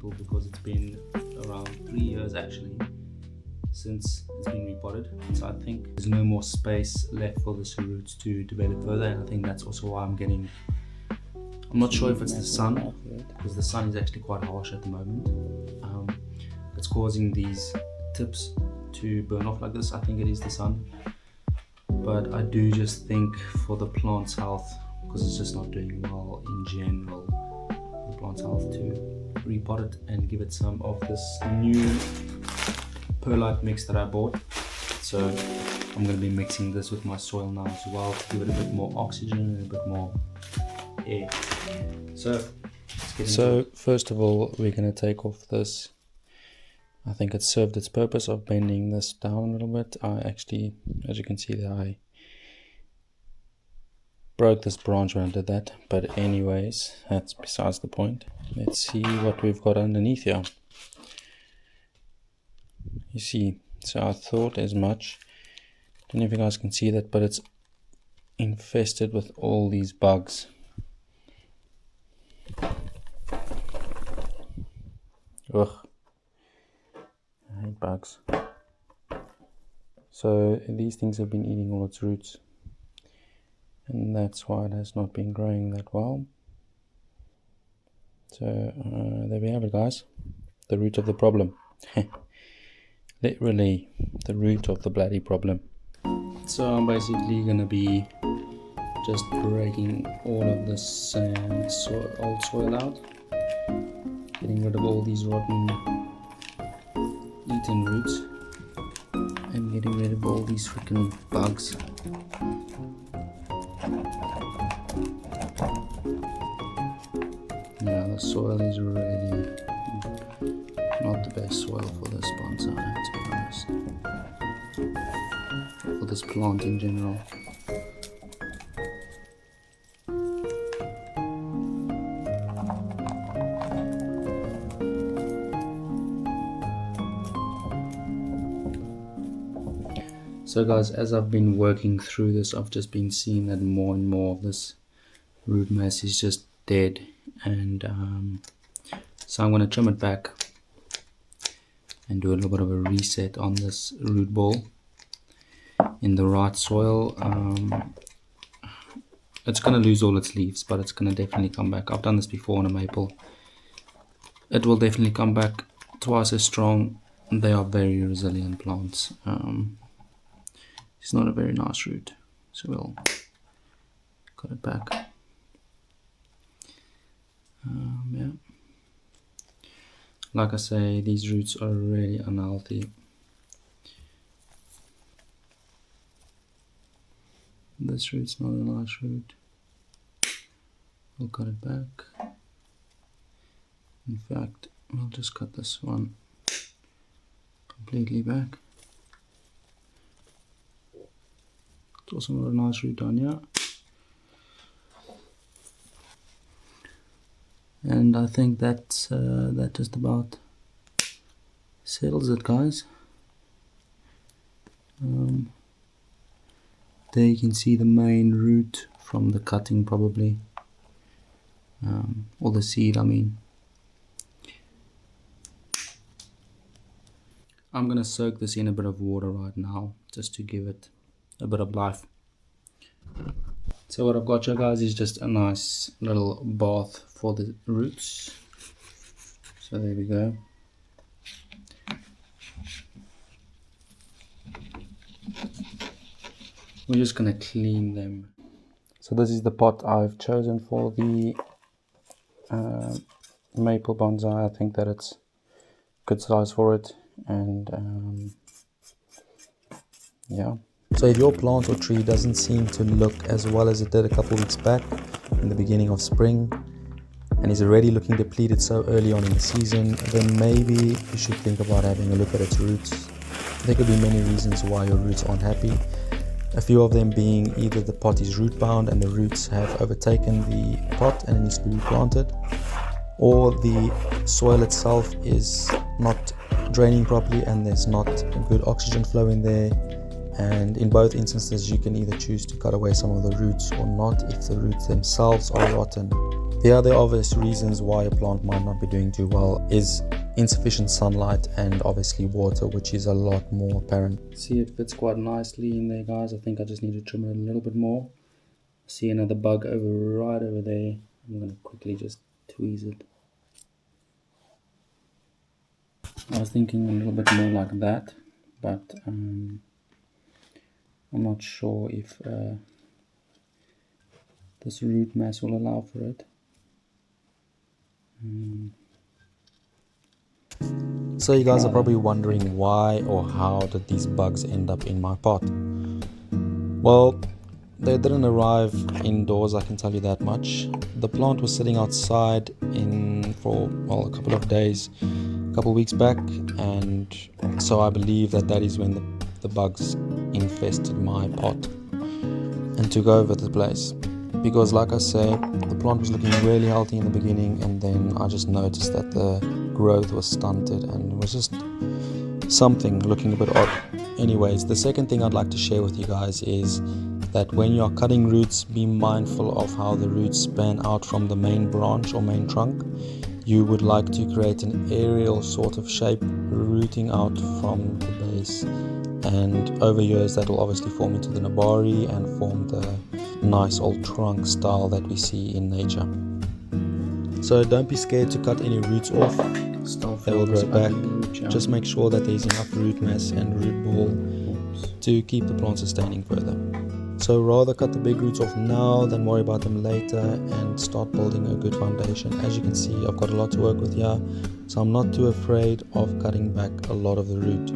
maple because it's been around 3 years actually since it's been repotted, so I think there's no more space left for this root to develop further, and I think that's also why I'm not sure if it's the sun, because the sun is actually quite harsh at the moment. It's causing these tips to burn off like this. I think it is the sun, but I do just think for the plant's health, because it's just not doing well in general, the plant's health, to repot it and give it some of this new perlite mix that I bought. So I'm going to be mixing this with my soil now as well to give it a bit more oxygen and a bit more air. So let's get into it. First of all, we're going to take off this. I think it served its purpose of bending this down a little bit. I actually, as you can see there, I broke this branch when I did that, but anyways, that's besides the point. Let's see what we've got underneath here. You see, so I thought as much. Don't know if you guys can see that, but it's infested with all these bugs. Ugh, I hate bugs. So these things have been eating all its roots, and that's why it has not been growing that well. So there we have it, guys, the root of the problem. Literally the root of the bloody problem. So I'm basically gonna be just breaking all of this sand, old soil out, getting rid of all these rotten eaten roots, and getting rid of all these freaking bugs. Now the soil is really not the best soil for this bonsai, to be honest, for this plant in general. So guys, as I've been working through this, I've just been seeing that more and more of this root mass is just dead, and so I'm going to trim it back and do a little bit of a reset on this root ball in the right soil. It's going to lose all its leaves, but it's going to definitely come back. I've done this before on a maple. It will definitely come back twice as strong. They are very resilient plants. It's not a very nice root, so we'll cut it back. Yeah. Like I say, these roots are really unhealthy. This root's not a nice root. We'll cut it back. In fact, we'll just cut this one completely back. It's also not a nice root down here. And I think that just about settles it, guys. There you can see the main root from the cutting, probably, or the seed, I mean. I'm gonna soak this in a bit of water right now, just to give it a bit of life. So what I've got here, guys, is just a nice little bath for the roots. So there we go. We're just gonna clean them. So this is the pot I've chosen for the maple bonsai. I think that it's good size for it, and yeah. So if your plant or tree doesn't seem to look as well as it did a couple weeks back in the beginning of spring, and is already looking depleted so early on in the season, then maybe you should think about having a look at its roots. There could be many reasons why your roots aren't happy. A few of them being either the pot is root bound and the roots have overtaken the pot and it needs to be replanted, or the soil itself is not draining properly and there's not a good oxygen flow in there. And in both instances, you can either choose to cut away some of the roots or not if the roots themselves are rotten. The other obvious reasons why a plant might not be doing too well is insufficient sunlight and obviously water, which is a lot more apparent. See, it fits quite nicely in there, guys. I think I just need to trim it a little bit more. See another bug right over there. I'm going to quickly just tweeze it. I was thinking a little bit more like that, but I'm not sure if this root mass will allow for it. So you guys are probably wondering why or how did these bugs end up in my pot? Well, they didn't arrive indoors, I can tell you that much. The plant was sitting outside for a couple of days, a couple of weeks back, and so I believe that is when the bugs infested my pot and took over the place. Because like I said, the plant was looking really healthy in the beginning, and then I just noticed that the growth was stunted and it was just something looking a bit odd. Anyways, the second thing I'd like to share with you guys is that when you're cutting roots, be mindful of how the roots span out from the main branch or main trunk. You would like to create an aerial sort of shape rooting out from the base, and over years that will obviously form into the nabari and form the nice old trunk style that we see in nature. So don't be scared to cut any roots off. They will grow back. Just make sure that there's enough root mass and root ball to keep the plant sustaining further. So rather cut the big roots off now than worry about them later and start building a good foundation. As you can see, I've got a lot to work with here, so I'm not too afraid of cutting back a lot of the root.